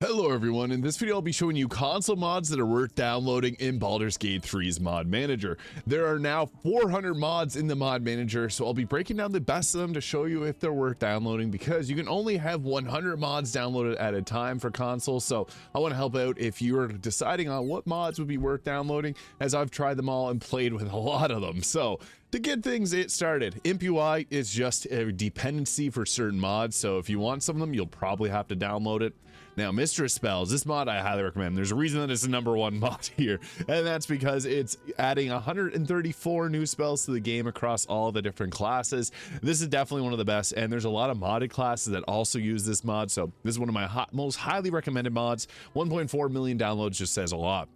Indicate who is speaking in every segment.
Speaker 1: Hello everyone, in this video I'll be showing you console mods that are worth downloading in Baldur's Gate 3's mod manager. There are now 400 mods in the mod manager, so I'll be breaking down the best of them to show you if they're worth downloading, because you can only have 100 mods downloaded at a time for console. So I want to help out if you're deciding on what mods would be worth downloading, as I've tried them all and played with a lot of them. So to get things started, Imp UI is just a dependency for certain mods, so if you want some of them, you'll probably have to download it. Now, Mistress Spells, this mod I highly recommend. There's a reason that it's the #1 mod here, and that's because it's adding 134 new spells to the game across all the different classes. This is definitely one of the best, and there's a lot of modded classes that also use this mod, so this is one of my most highly recommended mods. 1.4 million downloads just says a lot.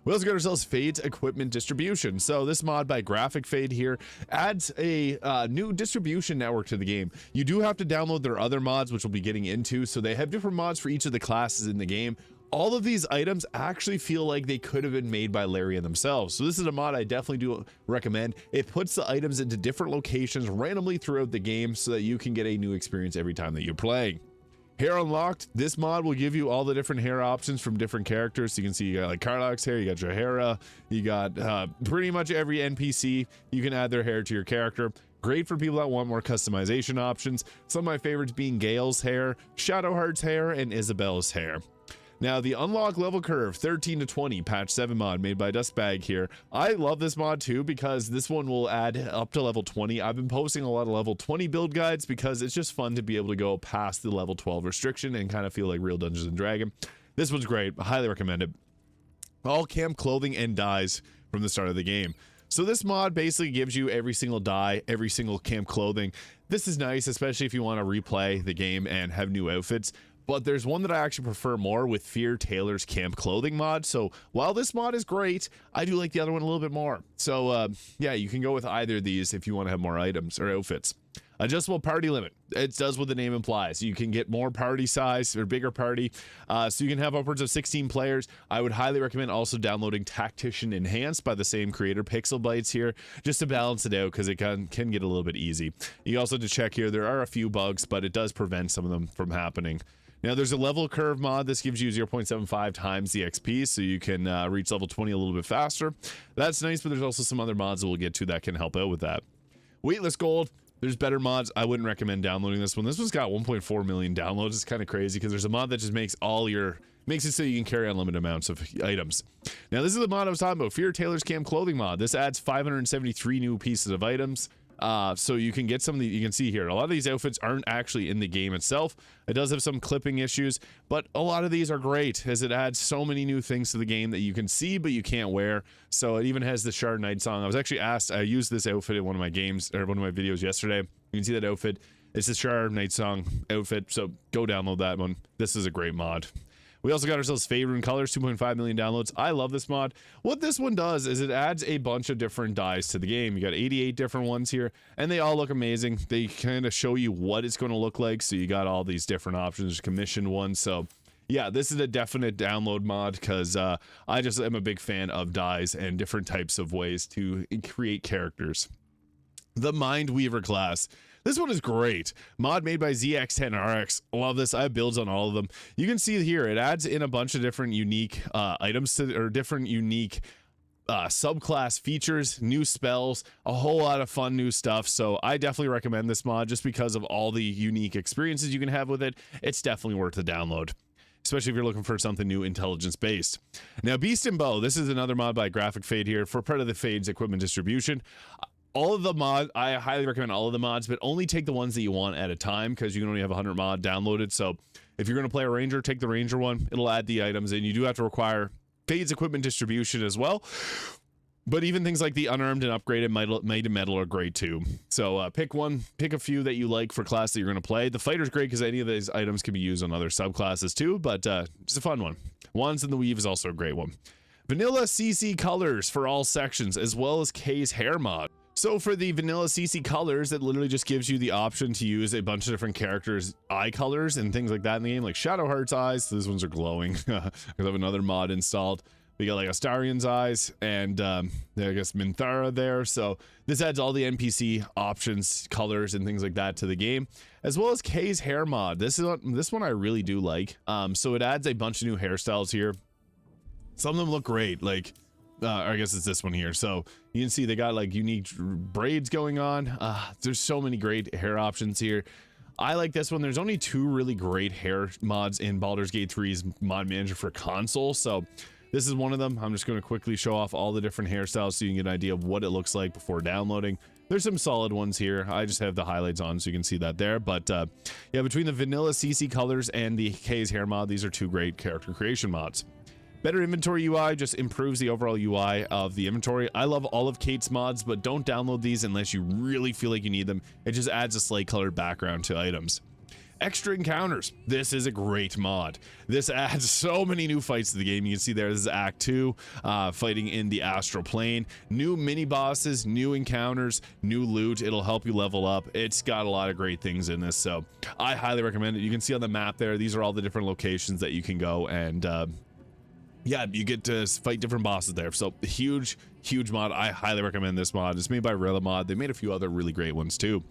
Speaker 1: We also got ourselves Fade's equipment distribution. So this mod by Graphic Fade here adds a new distribution network to the game. You do have to download their other mods, which we'll be getting into. So they have different mods for each of the classes in the game. All of these items actually feel like they could have been made by Larian themselves. So this is a mod I definitely do recommend. It puts the items into different locations randomly throughout the game so that you can get a new experience every time that you're playing. Hair unlocked, this mod will give you all the different hair options from different characters. So you can see you got like Karlach's hair, you got Jahara, you got pretty much every NPC. You can add their hair to your character. Great for people that want more customization options. Some of my favorites being Gale's hair, Shadowheart's hair, and Isabel's hair. Now, the unlock level curve 13 to 20 patch 7 mod made by Dustbag here. I love this mod too because this one will add up to level 20. I've been posting a lot of level 20 build guides because it's just fun to be able to go past the level 12 restriction and kind of feel like real Dungeons and Dragons. This one's great. I highly recommend it. All camp clothing and dyes from the start of the game. So this mod basically gives you every single dye, every single camp clothing. This is nice, especially if you want to replay the game and have new outfits. But there's one that I actually prefer more with Fear Taylor's camp clothing mod. So while this mod is great, I do like the other one a little bit more. So yeah, you can go with either of these if you want to have more items or outfits. Adjustable party limit. It does what the name implies. You can get more party size or bigger party. So you can have upwards of 16 players. I would highly recommend also downloading Tactician Enhanced by the same creator, Pixel Bytes here, just to balance it out because it can get a little bit easy. You also have to check here, there are a few bugs, but it does prevent some of them from happening. Now there's a level curve mod. This gives you 0.75 times the XP, so you can reach level 20 a little bit faster. That's nice, but there's also some other mods that we'll get to that can help out with that. Weightless gold. There's better mods. I wouldn't recommend downloading this one. This one's got 1.4 million downloads. It's kind of crazy because there's a mod that just makes it so you can carry unlimited amounts of items. Now this is the mod I was talking about, Fear Taylor's Camp Clothing mod. This adds 573 new pieces of items. So you can get some of the, you can see here, a lot of these outfits aren't actually in the game itself. It does have some clipping issues, but a lot of these are great as it adds so many new things to the game that you can see, but you can't wear. So it even has the Shard Night song. I was actually asked, I used this outfit in one of my games, or one of my videos yesterday. You can see that outfit. It's the Shard Night song outfit. So go download that one. This is a great mod. We also got ourselves Fade Rune Colors, 2.5 million downloads. I love this mod. What this one does is it adds a bunch of different dyes to the game. You got 88 different ones here, and they all look amazing. They kind of show you what it's going to look like, so you got all these different options, commissioned ones. So yeah, this is a definite download mod because I just am a big fan of dyes and different types of ways to create characters. The Mindweaver class. This one is great. Mod made by ZX10RX. Love this. I have builds on all of them. You can see here, it adds in a bunch of different unique items to, or different unique subclass features, new spells, a whole lot of fun new stuff. So I definitely recommend this mod just because of all the unique experiences you can have with it. It's definitely worth the download, especially if you're looking for something new intelligence based. Now, Beast and Bow. This is another mod by Graphic Fade here for part of the Fade's equipment distribution. All of the mods, I highly recommend all of the mods, but only take the ones that you want at a time because you can only have 100 mod downloaded. So if you're going to play a Ranger, take the Ranger one. It'll add the items, and you do have to require Fade's equipment distribution as well. But even things like the Unarmed and Upgraded Might and Metal are great too. So pick one, pick a few that you like for class that you're going to play. The Fighter's great because any of these items can be used on other subclasses too, but just a fun one. Wands in the Weave is also a great one. Vanilla CC colors for all sections, as well as Kay's hair mod. So for the vanilla CC colors, it literally just gives you the option to use a bunch of different characters' eye colors and things like that in the game, like Shadowheart's eyes. These ones are glowing because I have another mod installed. We got like Astarion's eyes and I guess Minthara there. So this adds all the NPC options, colors, and things like that to the game, as well as Kay's hair mod. This one I really do like. So it adds a bunch of new hairstyles here. Some of them look great, like I guess it's this one here. So you can see they got like unique braids going on. There's so many great hair options here. I like this one. There's only 2 really great hair mods in Baldur's Gate 3's mod manager for console, so this is one of them. I'm just going to quickly show off all the different hairstyles so you can get an idea of what it looks like before downloading. There's some solid ones here. I just have the highlights on so you can see that there. But yeah, between the vanilla CC colors and the Kay's hair mod, these are 2 great character creation mods. Better inventory UI just improves the overall UI of the inventory. I love all of Kate's mods, but don't download these unless you really feel like you need them. It just adds a slate colored background to items. Extra encounters. This is a great mod. This adds so many new fights to the game. You can see there, this is Act 2, fighting in the astral plane. New mini bosses, new encounters, new loot. It'll help you level up. It's got a lot of great things in this, so I highly recommend it. You can see on the map there, these are all the different locations that you can go, and yeah, you get to fight different bosses there. So huge mod. I highly recommend this mod. It's made by Rilla Mod. They made a few other really great ones too.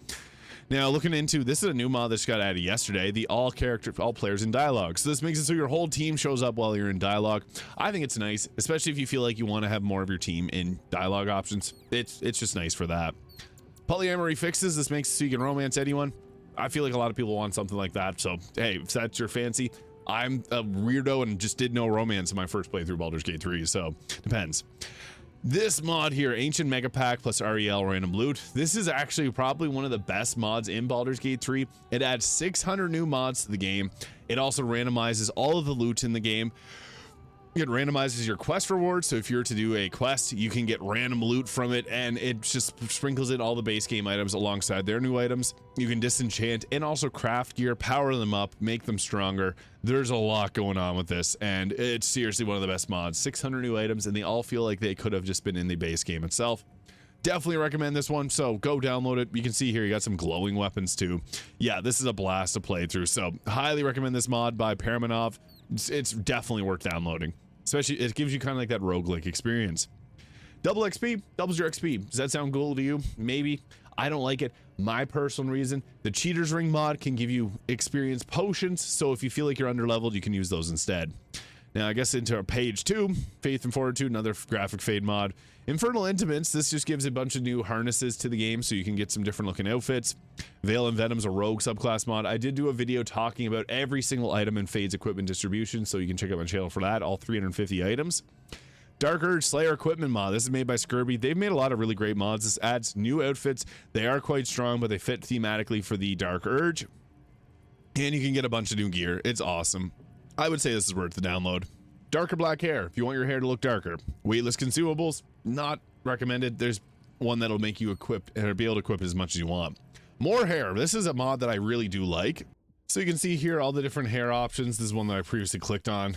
Speaker 1: Now looking into, this is a new mod that just got added yesterday, the all players in dialogue. So this makes it so your whole team shows up while you're in dialogue. I think it's nice, especially if you feel like you want to have more of your team in dialogue options. It's just nice for that. Polyamory fixes. This makes it so you can romance anyone. I feel like a lot of people want something like that. So hey, if that's your fancy. I'm a weirdo and just did no romance in my first playthrough Baldur's Gate 3, so depends. This mod here, Ancient Mega Pack plus REL Random Loot. This is actually probably one of the best mods in Baldur's Gate 3. It adds 600 new mods to the game. It also randomizes all of the loot in the game. It randomizes your quest rewards, so if you're to do a quest, you can get random loot from it, and it just sprinkles in all the base game items alongside their new items. You can disenchant and also craft gear, power them up, make them stronger. There's a lot going on with this, and it's seriously one of the best mods. 600 new items, and they all feel like they could have just been in the base game itself. Definitely recommend this one, so go download it. You can see here you got some glowing weapons too. Yeah, this is a blast to play through, so highly recommend this mod by Paramanov. It's definitely worth downloading. Especially, it gives you kind of like that roguelike experience. Double XP, doubles your XP. Does that sound cool to you? Maybe. I don't like it. My personal reason, the Cheater's Ring mod can give you experience potions, so if you feel like you're underleveled, you can use those instead. Now, I guess into our page 2, Faith and Fortitude, another graphic fade mod. Infernal Intimates, this just gives a bunch of new harnesses to the game so you can get some different looking outfits. Veil and Venom's a rogue subclass mod. I did do a video talking about every single item in Fade's equipment distribution, so you can check out my channel for that, all 350 items. Dark Urge Slayer equipment mod. This is made by Skirby. They've made a lot of really great mods. This adds new outfits. They are quite strong, but they fit thematically for the Dark Urge. And you can get a bunch of new gear. It's awesome. I would say this is worth the download. Darker black hair, if you want your hair to look darker. Weightless consumables, not recommended. There's one that'll make you equip or be able to equip as much as you want. More hair. This is a mod that I really do like. So you can see here all the different hair options. This is one that I previously clicked on.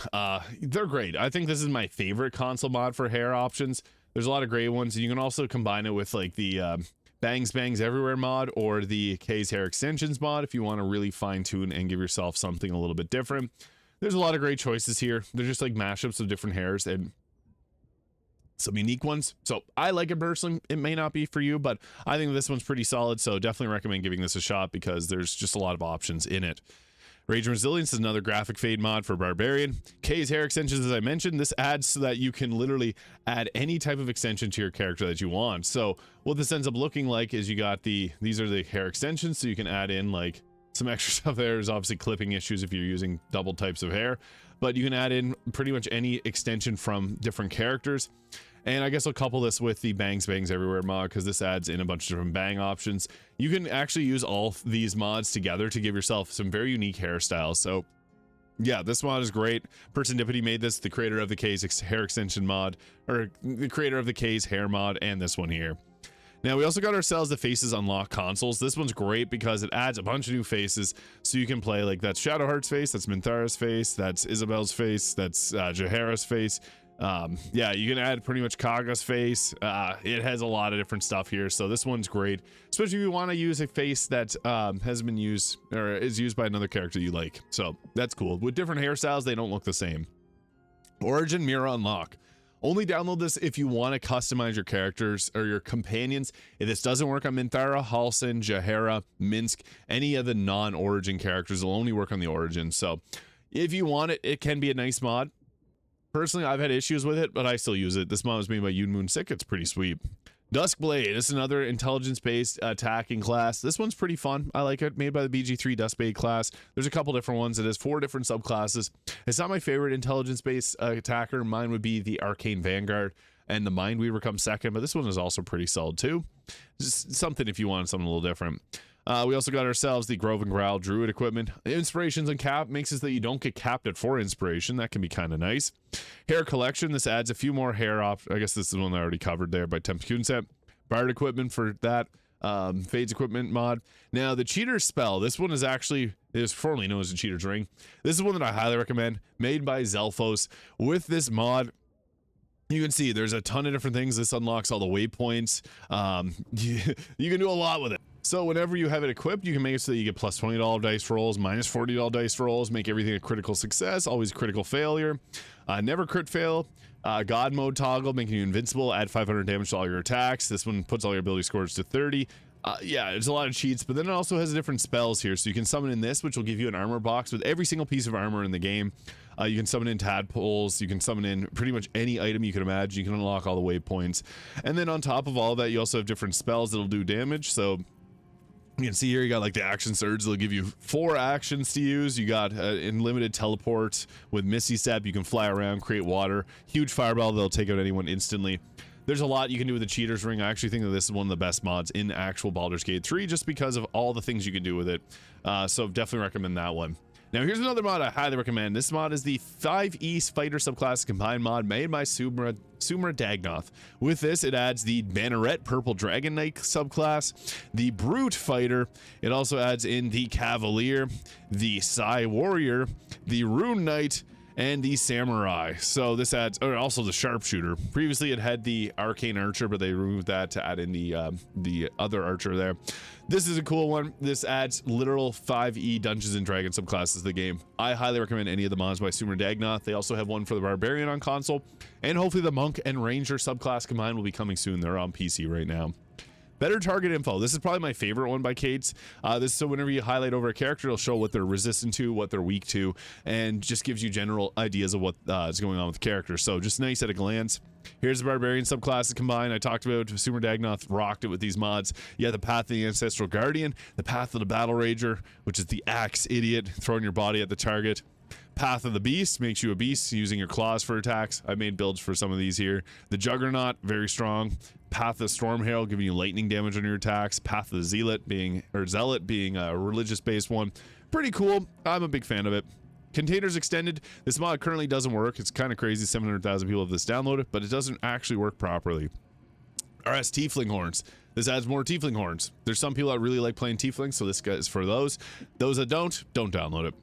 Speaker 1: They're great. I think this is my favorite console mod for hair options. There's a lot of great ones. You can also combine it with like the Bangs Everywhere mod or the Kay's hair extensions mod if you want to really fine tune and give yourself something a little bit different. There's a lot of great choices here. They're just like mashups of different hairs and some unique ones. So I like it personally. It may not be for you, but I think this one's pretty solid. So definitely recommend giving this a shot because there's just a lot of options in it. Rage and Resilience is another graphic fade mod for Barbarian. Kay's hair extensions, as I mentioned, this adds so that you can literally add any type of extension to your character that you want. So what this ends up looking like is you got these are the hair extensions. So you can add in like some extra stuff. There's obviously clipping issues if you're using double types of hair, but you can add in pretty much any extension from different characters. And I guess I'll couple this with the Bangs Everywhere mod because this adds in a bunch of different bang options. You can actually use all these mods together to give yourself some very unique hairstyles. So yeah, this mod is great. Persendipity made this, the creator of the Kay's hair extension mod, or the creator of the Kay's hair mod, and this one here. Now, we also got ourselves the Faces Unlock consoles. This one's great because it adds a bunch of new faces. So you can play like that's Shadowheart's face, that's Minthara's face, that's Isabel's face, that's Jaehaera's face. Yeah, you can add pretty much Kaga's face. It has a lot of different stuff here. So this one's great, especially if you want to use a face that has been used or is used by another character you like. So that's cool. With different hairstyles, they don't look the same. Origin Mirror Unlock. Only download this if you want to customize your characters or your companions. If this doesn't work on Minthara, Halsin, Jahara, Minsk, any of the non-Origin characters, will only work on the Origin. So if you want it, it can be a nice mod. Personally, I've had issues with it, but I still use it. This mod was made by Yoon Moon Sik. It's pretty sweet. Duskblade, this is another intelligence-based attacking class. This one's pretty fun. I like it. Made by the BG3 Duskblade class. There's a couple different ones. It has 4 different subclasses. It's not my favorite intelligence-based attacker. Mine would be the Arcane Vanguard, and the Mindweaver comes second, but this one is also pretty solid too. Just something if you want something a little different. We also got ourselves the Grove and Growl Druid equipment. Inspirations and cap makes it that you don't get capped at 4 inspiration. That can be kind of nice. Hair collection, this adds a few more hair off. I guess this is the one I already covered there by Tempkun set. Bard equipment for that. Fades equipment mod. Now the cheater spell, this one is formerly known as the cheater's ring. This is one that I highly recommend, made by Zelphos. With this mod, you can see there's a ton of different things. This unlocks all the waypoints. You can do a lot with it. So whenever you have it equipped, you can make it so that you get plus $20 dice rolls, minus $40 dice rolls, make everything a critical success, always critical failure, never crit fail, God mode toggle, making you invincible, add 500 damage to all your attacks. This one puts all your ability scores to 30. Yeah, there's a lot of cheats, but then it also has different spells here. So you can summon in this, which will give you an armor box with every single piece of armor in the game. You can summon in tadpoles. You can summon in pretty much any item you can imagine. You can unlock all the waypoints. And then on top of all of that, you also have different spells that'll do damage. So you can see here, you got like the action surge. They'll give you 4 actions to use. You got unlimited teleport with Misty Step. You can fly around, create water. Huge fireball. They'll take out anyone instantly. There's a lot you can do with the cheater's ring. I actually think that this is one of the best mods in actual Baldur's Gate 3 just because of all the things you can do with it. So definitely recommend that one. Now here's another mod I highly recommend. This mod is the 5 East Fighter subclass combined mod made by Sumra Dagnoth. With this, it adds the Banneret Purple Dragon Knight subclass, the Brute Fighter. It also adds in the Cavalier, the Psy Warrior, the Rune Knight, and the Samurai. So this adds, or also the Sharpshooter. Previously it had the Arcane Archer, but they removed that to add in the other Archer there. This is a cool one. This adds literal 5e Dungeons and Dragons subclasses to the game. I highly recommend any of the mods by Sumra Dagnoth. They also have one for the Barbarian on console, and hopefully the Monk and Ranger subclass combined will be coming soon. They're on PC right now. Better target info. This is probably my favorite one by Kate's. This so whenever you highlight over a character, it'll show what they're resistant to, what they're weak to, and just gives you general ideas of what is going on with the character. So just nice at a glance. Here's the Barbarian subclasses combined. I talked about Sumra Dagnoth rocked it with these mods. Yeah, the Path of the Ancestral Guardian, the Path of the Battle Rager, which is the Axe Idiot, throwing your body at the target. Path of the Beast makes you a beast using your claws for attacks. I made builds for some of these here. The Juggernaut, very strong. Path of the Storm Herald, giving you lightning damage on your attacks. Path of the Zealot being a religious based one. Pretty cool. I'm a big fan of it. Containers Extended. This mod currently doesn't work. It's kind of crazy. 700,000 people have this downloaded, but it doesn't actually work properly. RS Tiefling Horns. This adds more Tiefling Horns. There's some people that really like playing Tiefling, so this is for those. Those that don't download it.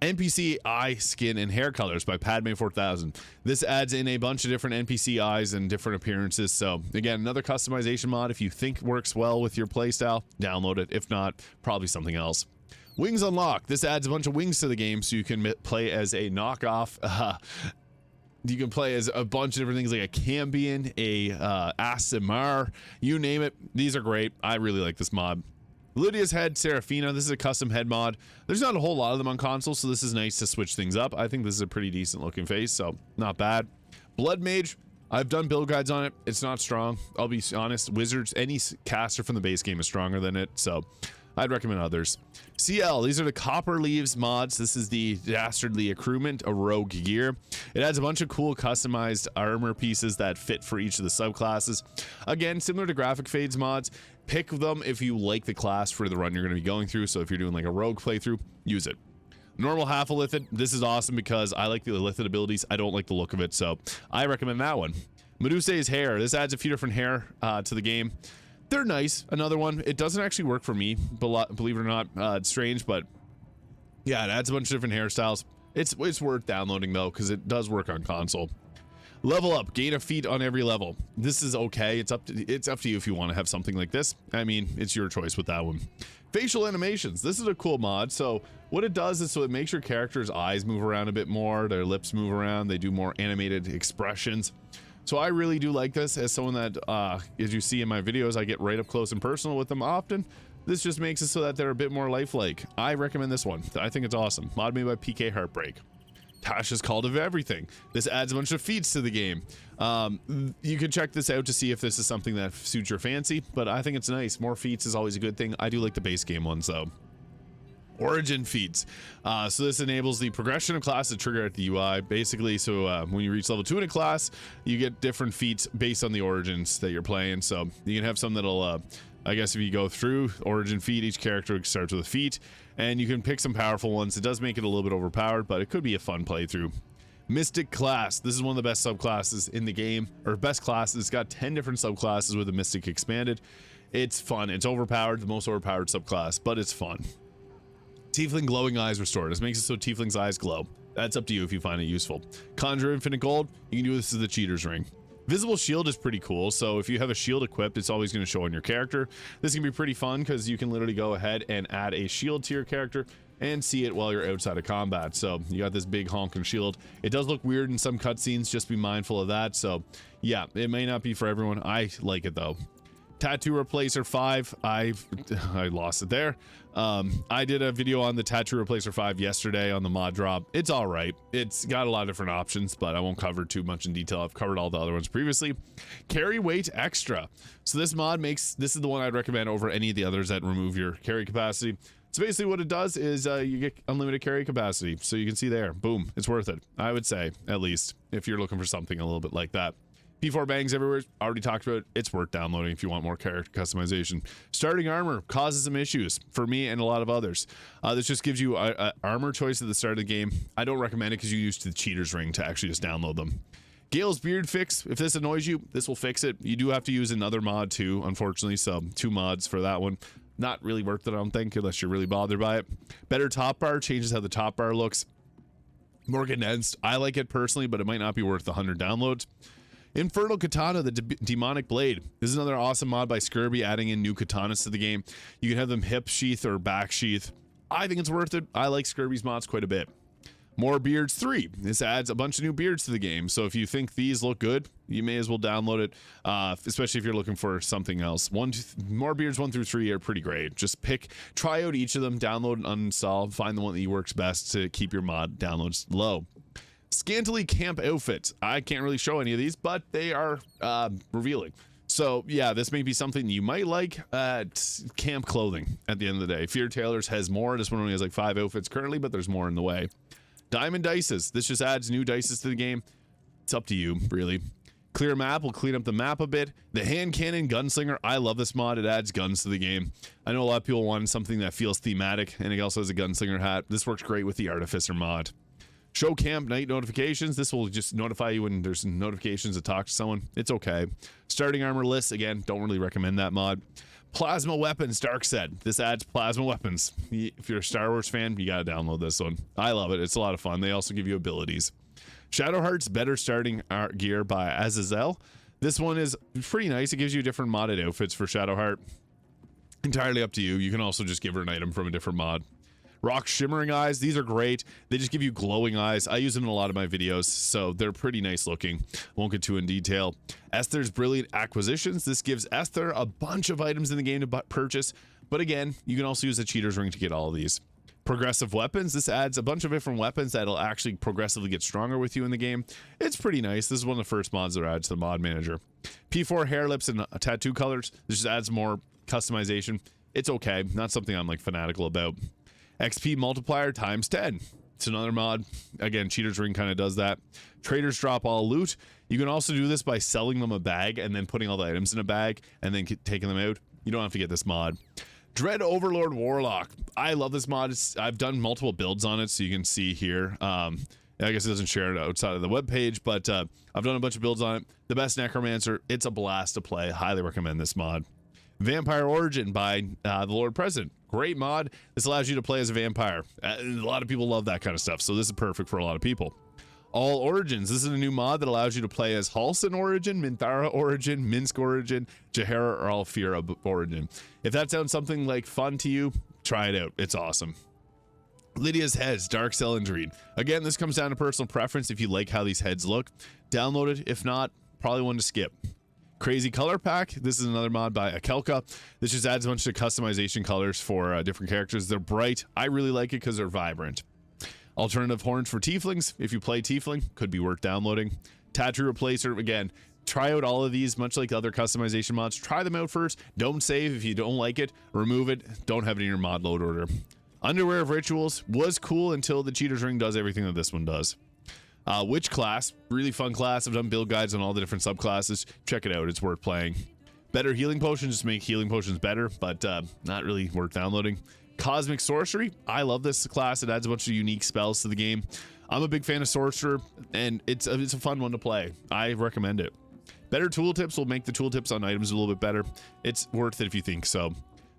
Speaker 1: NPC eye, skin, and hair colors by Padme 4000. This adds in a bunch of different NPC eyes and different appearances. So again, another customization mod. If you think works well with your playstyle, download it. If not, probably something else. Wings Unlock. This adds a bunch of wings to the game, so you can play as a knockoff. You can play as a bunch of different things like a Cambion, a Asimar, you name it. These are great. I really like this mod. Lydia's Head Seraphina. This is a custom head mod. There's not a whole lot of them on console, so this is nice to switch things up. I think this is a pretty decent looking face, so not bad. Blood Mage. I've done build guides on it. It's not strong. I'll be honest. Wizards, any caster from the base game is stronger than it, so I'd recommend others. CL, these are the Copper Leaves mods. This is the Dastardly Accruement, a rogue gear. It adds a bunch of cool customized armor pieces that fit for each of the subclasses. Again, similar to Graphic Fades mods, pick them if you like the class for the run you're going to be going through. So if you're doing like a rogue playthrough, use it. Normal Half-Illithid, this is awesome because I like the Illithid abilities. I don't like the look of it, so I recommend that one. Medusa's Hair, this adds a few different hair to the game. They're nice. Another one. It doesn't actually work for me, believe it or not. It's strange, but yeah, it adds a bunch of different hairstyles. It's worth downloading though, because it does work on console. Level up, gain a feat on every level. This is okay. It's up to you if you want to have something like this. I mean, it's your choice with that one. Facial animations. This is a cool mod. So what it does is, so it makes your character's eyes move around a bit more, their lips move around, they do more animated expressions. So I really do like this. As someone that, as you see in my videos, I get right up close and personal with them often. This just makes it so that they're a bit more lifelike. I recommend this one. I think it's awesome. Mod made by PK Heartbreak. Tasha's Call to Everything. This adds a bunch of feats to the game. You can check this out to see if this is something that suits your fancy, but I think it's nice. More feats is always a good thing. I do like the base game ones though. Origin feats. So this enables the progression of classes to trigger at the UI. Basically, so when you reach level 2 in a class, you get different feats based on the origins that you're playing. So you can have some that'll, I guess if you go through origin feat, each character starts with a feat, and you can pick some powerful ones. It does make it a little bit overpowered, but it could be a fun playthrough. Mystic class. This is one of the best subclasses in the game, or best classes. It's got 10 different subclasses with the Mystic expanded. It's fun. It's overpowered, the most overpowered subclass, but it's fun. Tiefling glowing eyes restored. This makes it so Tiefling's eyes glow. That's up to you if you find it useful. Conjure infinite gold. You can do this as the cheater's ring. Visible shield is pretty cool. So if you have a shield equipped, it's always going to show on your character. This can be pretty fun because you can literally go ahead and add a shield to your character and see it while you're outside of combat. So you got this big honking shield. It does look weird in some cutscenes. Just be mindful of that. So yeah, it may not be for everyone. I like it though. Tattoo Replacer 5. I lost it there. I did a video on the Tattoo Replacer 5 yesterday on the mod drop. It's all right. It's got a lot of different options, but I won't cover too much in detail. I've covered all the other ones previously. Carry weight extra. So this mod this is the one I'd recommend over any of the others that remove your carry capacity. So basically what it does is you get unlimited carry capacity. So you can see there, boom, it's worth it. I would say, at least, if you're looking for something a little bit like that. P4 bangs everywhere. Already talked about it. It's worth downloading if you want more character customization. Starting armor causes some issues for me and a lot of others. This just gives you a armor choice at the start of the game. I don't recommend it because you use the cheater's ring to actually just download them. Gale's beard fix. If this annoys you, this will fix it. You do have to use another mod too, unfortunately. So 2 mods for that one. Not really worth it, I don't think, unless you're really bothered by it. Better top bar changes how the top bar looks. More condensed. I like it personally, but it might not be worth the 100 downloads. Infernal Katana, the demonic blade. This is another awesome mod by Skirby, adding in new katanas to the game. You can have them hip sheath or back sheath. I think it's worth it. I like Skirby's mods quite a bit. More beards 3. This adds a bunch of new beards to the game. So if you think these look good, you may as well download it, especially if you're looking for something else. More beards 1 through 3 are pretty great. Just try out each of them, download and uninstall, find the one that works best to keep your mod downloads low. Scantily camp outfits. I can't really show any of these, but they are revealing. So yeah, this may be something you might like. Camp clothing at the end of the day. Fear Tailors has more. This one only has like 5 outfits currently, but there's more in the way. Diamond dices. This just adds new dices to the game. It's up to you, really. Clear map will clean up the map a bit. The hand cannon gunslinger. I love this mod. It adds guns to the game. I know a lot of people want something that feels thematic, and it also has a gunslinger hat. This works great with the Artificer mod. Show camp night notifications. This will just notify you when there's notifications to talk to someone. It's okay. Starting armor list. Again, don't really recommend that mod. Plasma weapons dark set. This adds plasma weapons. If you're a Star Wars fan, you gotta download this one. I love it. It's a lot of fun. They also give you abilities. Shadowheart's better starting gear by Azazel. This one is pretty nice. It gives you different modded outfits for Shadowheart. Entirely up to you. You can also just give her an item from a different mod. Rock shimmering eyes. These are great. They just give you glowing eyes. I use them in a lot of my videos, so they're pretty nice looking. Won't get too in detail. Esther's brilliant acquisitions. This gives Esther a bunch of items in the game to purchase, but again, you can also use a cheater's ring to get all of these. Progressive weapons. This adds a bunch of different weapons that'll actually progressively get stronger with you in the game. It's pretty nice. This is one of the first mods that adds to the mod manager. P4 hair, lips, and tattoo colors. This just adds more customization. It's okay. Not something I'm like fanatical about. XP multiplier times 10. It's another mod. Again, cheater's ring kind of does that. Traders drop all loot. You can also do this by selling them a bag and then putting all the items in a bag and then taking them out. You don't have to get this mod. Dread Overlord Warlock. I love this mod. I've done multiple builds on it, so you can see here. I guess it doesn't share it outside of the web page, but I've done a bunch of builds on it. The best necromancer. It's a blast to play. Highly recommend this mod. Vampire Origin by the Lord President. Great mod. This allows you to play as a vampire. A lot of people love that kind of stuff, so this is perfect for a lot of people. All origins. This is a new mod that allows you to play as Halsin origin, Minthara origin, Minsk origin, Jahara, or Alfira origin. If that sounds something like fun to you, try it out. It's awesome. Lydia's heads, Dark Cylindrine. Again, this comes down to personal preference. If you like how these heads look, download it. If not, probably one to skip. Crazy color pack. This is another mod by Akelka. This just adds a bunch of customization colors for different characters. They're bright. I really like it because they're vibrant. Alternative horns for tieflings. If you play tiefling, could be worth downloading. Tattoo replacer. Again, try out all of these, much like other customization mods. Try them out first. Don't save. If you don't like it, remove it. Don't have it in your mod load order. Underwear of Rituals was cool until the Cheater's Ring does everything that this one does. Witch class, really fun class. I've done build guides on all the different subclasses. Check it out, it's worth playing. Better healing potions, just make healing potions better, but not really worth downloading. Cosmic sorcery, I love this class. It adds a bunch of unique spells to the game. I'm a big fan of sorcerer, and it's a fun one to play. I recommend it. Better tooltips will make the tooltips on items a little bit better. It's worth it if you think so.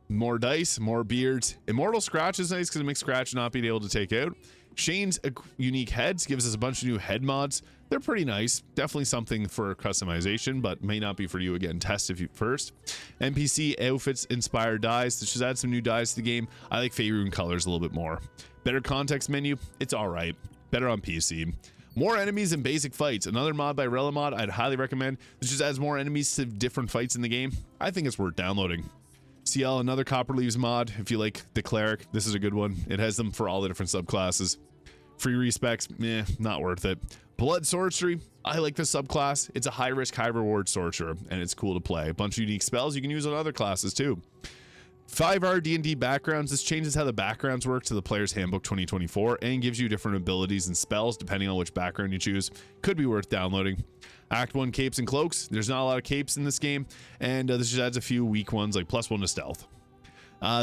Speaker 1: More dice, more beards. Immortal Scratch is nice because it makes Scratch not being able to take out. Shane's unique heads gives us a bunch of new head mods. They're pretty nice. Definitely something for customization, but may not be for you. Again, test if you first. NPC outfits inspired dyes. This just adds some new dyes to the game. I like Faerun colors a little bit more. Better context menu. It's all right. Better on PC. More enemies in basic fights. Another mod by Relamod I'd highly recommend. This just adds more enemies to different fights in the game. I think it's worth downloading. CL, another Copper Leaves mod. If you like the Cleric, this is a good one. It has them for all the different subclasses. Free respecs, not worth it. Blood Sorcery, I like this subclass. It's a high risk, high reward sorcerer, and it's cool to play. A bunch of unique spells you can use on other classes too. 5R D&D backgrounds. This changes how the backgrounds work to the Player's Handbook 2024 and gives you different abilities and spells depending on which background you choose. Could be worth downloading. Act 1 capes and cloaks. There's not a lot of capes in this game, and this just adds a few weak ones like +1 to stealth.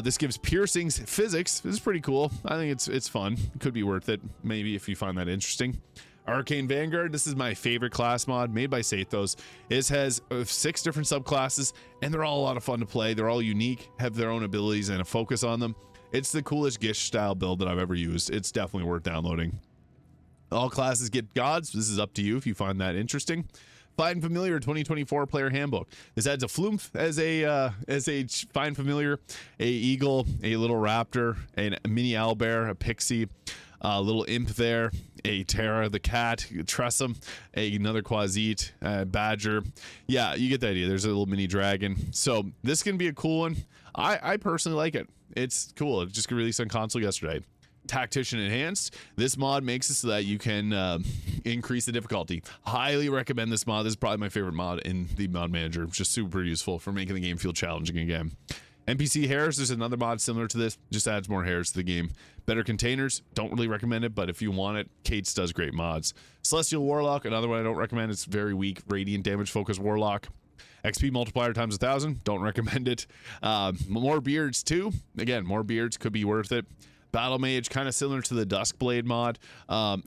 Speaker 1: This gives piercings physics. This is pretty cool. I think it's fun. It could be worth it, maybe, if you find that interesting. Arcane Vanguard. This is my favorite class mod, made by Sathos. It has 6 different subclasses, and they're all a lot of fun to play. They're all unique, have their own abilities and a focus on them. It's the coolest Gish style build that I've ever used. It's definitely worth downloading. All classes get gods. This is up to you if you find that interesting. Find Familiar 2024 Player Handbook. This adds a Flumph as a Find Familiar, a eagle, a little raptor, a mini owlbear, a pixie, a little imp there, a Terra the cat, Tressum, another Quasit, badger. Yeah, you get the idea. There's a little mini dragon. So this can be a cool one. I personally like it. It's cool. It just got released on console yesterday. Tactician Enhanced. This mod makes it so that you can increase the difficulty. Highly recommend this mod. This is probably my favorite mod in the mod manager. It's just super useful for making the game feel challenging again. NPC hairs. There's another mod similar to this. Just adds more hairs to the game. Better containers. Don't really recommend it, but if you want it, Kate's does great mods. Celestial Warlock. Another one I don't recommend. It's very weak. Radiant damage focused Warlock. XP multiplier times 1,000. Don't recommend it. More beards too. Again, more beards could be worth it. Battle Mage, kind of similar to the Duskblade mod.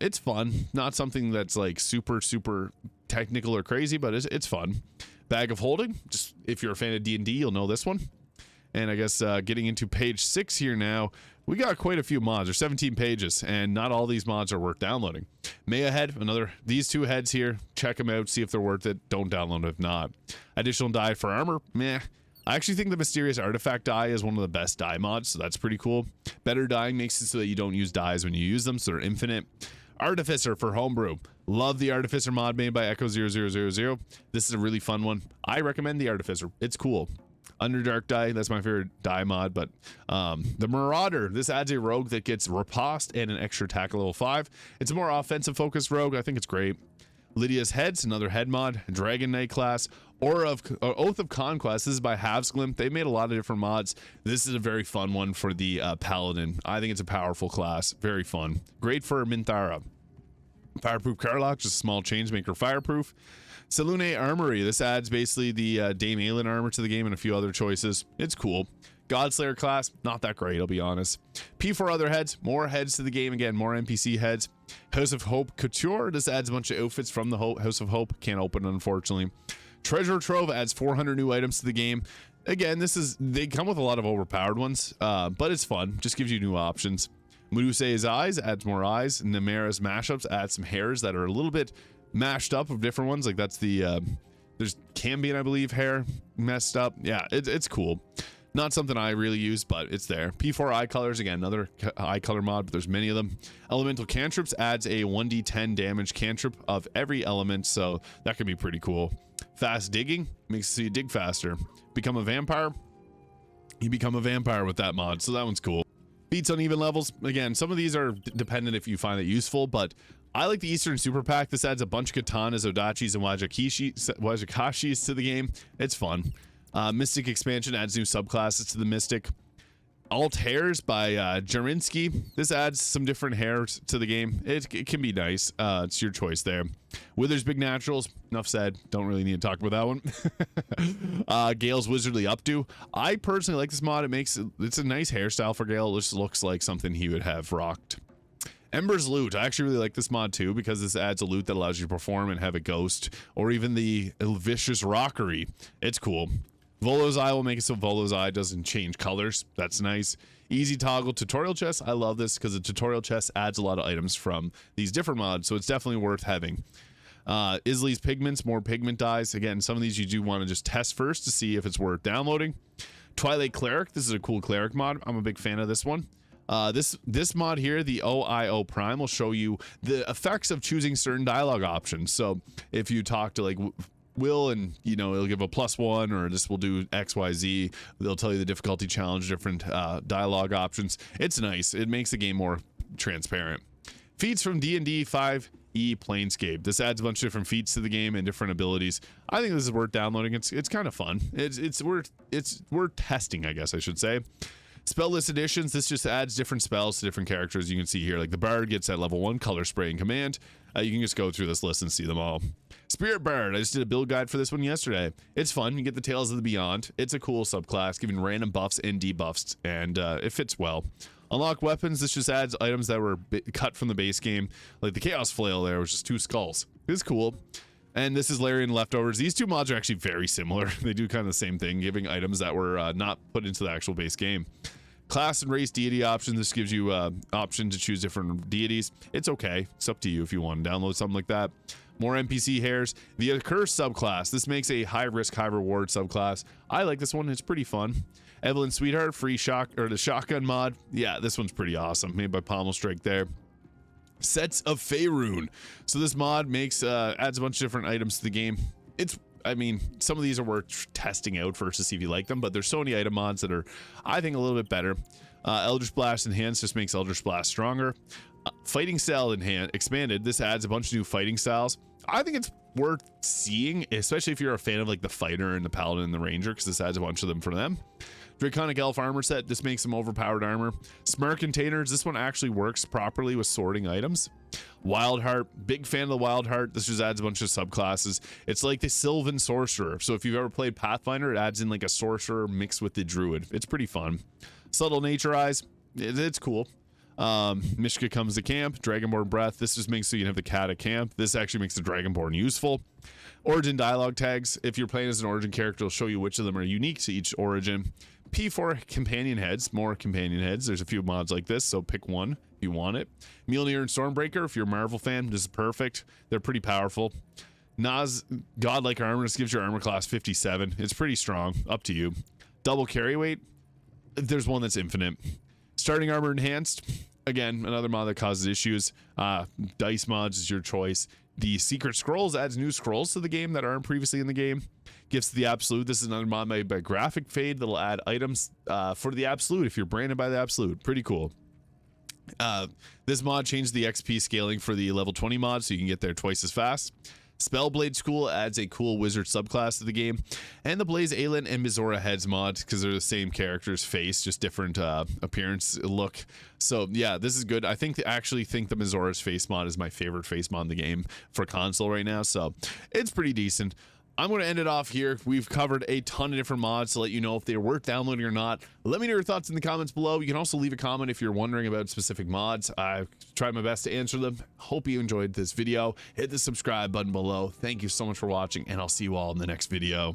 Speaker 1: It's fun. Not something that's like super technical or crazy, but it's fun. Bag of Holding. Just if you're a fan of D&D, you'll know this one. And I guess getting into page 6 here now, we got quite a few mods. There's 17 pages, and not all these mods are worth downloading. Maya Head, these 2 heads here. Check them out, see if they're worth it. Don't download if not. Additional die for armor, meh. I actually think the Mysterious Artifact die is one of the best die mods, so that's pretty cool. Better dying makes it so that you don't use dies when you use them, so they're infinite. Artificer for homebrew. Love the Artificer mod made by Echo0000. This is a really fun one. I recommend the Artificer. It's cool. Underdark die, that's my favorite die mod, but the Marauder, this adds a rogue that gets riposte and an extra attack at level 5. It's a more offensive focused rogue. I think it's great. Lydia's Heads, another head mod. Dragon Knight class. Oath of Conquest. This is by Havsglim. They made a lot of different mods. This is a very fun one for the Paladin. I think it's a powerful class. Very fun. Great for Minthara. Fireproof Carlock, just a small changemaker fireproof. Selune Armory. This adds basically the Dame Aelin armor to the game and a few other choices. It's cool. Godslayer class, not that great, I'll be honest. P4 other heads, more heads to the game. Again, more NPC heads. House of Hope Couture. This adds a bunch of outfits from the House of Hope. Can't open it, unfortunately. Treasure Trove adds 400 new items to the game. Again, they come with a lot of overpowered ones, but it's fun. Just gives you new options. Medusa's eyes adds more eyes. Nemera's mashups adds some hairs that are a little bit mashed up of different ones. Like that's the there's Cambion, I believe, hair messed up. Yeah, it's cool. Not something I really use, but it's there. P4 eye colors, again, another eye color mod, but there's many of them. Elemental cantrips adds a 1d10 damage cantrip of every element, so that could be pretty cool. Fast digging makes you dig faster. Become a vampire, you become a vampire with that mod, so that one's cool. Beats uneven levels, again, some of these are dependent if you find it useful, but I like the Eastern Super Pack. This adds a bunch of katanas, odachis, and wajikashis to the game. It's fun. Mystic expansion adds new subclasses to the Mystic. Alt hairs by Jarinsky. This adds some different hairs to the game. It can be nice. It's your choice there. Wither's big naturals. Enough said. Don't really need to talk about that one. Gale's wizardly updo. I personally like this mod. It's a nice hairstyle for Gale. It just looks like something he would have rocked. Ember's loot. I actually really like this mod too because this adds a loot that allows you to perform and have a ghost or even the vicious rockery. It's cool. Volo's Eye will make it so Volo's Eye doesn't change colors. That's nice. Easy toggle tutorial chest. I love this because the tutorial chest adds a lot of items from these different mods, so it's definitely worth having. Isley's pigments, more pigment dyes. Again, some of these you do want to just test first to see if it's worth downloading. Twilight Cleric. This is a cool Cleric mod. I'm a big fan of this one. This mod here, the OIO Prime, will show you the effects of choosing certain dialogue options. So if you talk to like Will and it'll give a +1, or this will do XYZ, they'll tell you the difficulty challenge, different dialogue options. It's nice. It makes the game more transparent. Feats from D&D 5e Planescape. This adds a bunch of different feats to the game and different abilities. I think this is worth downloading. It's kind of fun. It's worth testing, I guess I should say. Spell list additions. This just adds different spells to different characters. You can see here, like the Bard gets at level 1 color spray and command. You can just go through this list and see them all. Spirit Bard. I just did a build guide for this one yesterday. It's fun. You get the Tales of the Beyond. It's a cool subclass, giving random buffs and debuffs, and it fits well. Unlock weapons. This just adds items that were cut from the base game, like the Chaos Flail there, which is 2 skulls. It's cool. And this is Larian Leftovers. These two mods are actually very similar. They do kind of the same thing, giving items that were not put into the actual base game. Class and race deity option. This gives you option to choose different deities. It's okay. It's up to you if you want to download something like that. More NPC hairs. The Accursed subclass. This makes a high risk, high reward subclass. I like this one. It's pretty fun. Evelyn Sweetheart, free the shotgun mod. Yeah, this one's pretty awesome. Made by Pommel Strike there. Sets of Faerun. So this mod makes adds a bunch of different items to the game. I mean, some of these are worth testing out first to see if you like them, but there's so many item mods that are, I think, a little bit better. Eldritch Blast Enhanced just makes Eldritch Blast stronger. Fighting Style Expanded. This adds a bunch of new fighting styles. I think it's worth seeing, especially if you're a fan of like the Fighter and the Paladin and the Ranger, because this adds a bunch of them for them. Draconic Elf armor set. This makes some overpowered armor. Smart Containers. This one actually works properly with sorting items. Wild Heart. Big fan of the Wild Heart. This just adds a bunch of subclasses. It's like the Sylvan Sorcerer. So if you've ever played Pathfinder, it adds in like a sorcerer mixed with the druid. It's pretty fun. Subtle Nature Eyes. It's cool. Mishka Comes to Camp. Dragonborn Breath. This just makes so you can have the cat at camp. This actually makes the Dragonborn useful. Origin dialogue tags. If you're playing as an origin character, it'll show you which of them are unique to each origin. P4 companion heads. More companion heads. There's a few mods like this, so pick one if you want it. Mjolnir and Stormbreaker. If you're a Marvel fan, this is perfect. They're pretty powerful. Nas Godlike Armor. This gives your armor class 57. It's pretty strong. Up to you. Double carry weight. There's one that's infinite. Starting Armor Enhanced. Again, another mod that causes issues. Dice mods is your choice. The Secret Scrolls adds new scrolls to the game that aren't previously in the game. Gifts to the Absolute. This is another mod made by Graphic Fade that'll add items for the Absolute if you're branded by the Absolute. Pretty cool. This mod changed the XP scaling for the level 20 mod so you can get there twice as fast. Spellblade School adds a cool wizard subclass to the game, and the Blaze Aelin and Mizora heads mod, because they're the same character's face, just different appearance look. So yeah, this is good. I actually think the Mizora's face mod is my favorite face mod in the game for console right now, so it's pretty decent. I'm going to end it off here. We've covered a ton of different mods to let you know if they're worth downloading or not. Let me know your thoughts in the comments below. You can also leave a comment if you're wondering about specific mods. I've tried my best to answer them. Hope you enjoyed this video. Hit the subscribe button below. Thank you so much for watching, and I'll see you all in the next video.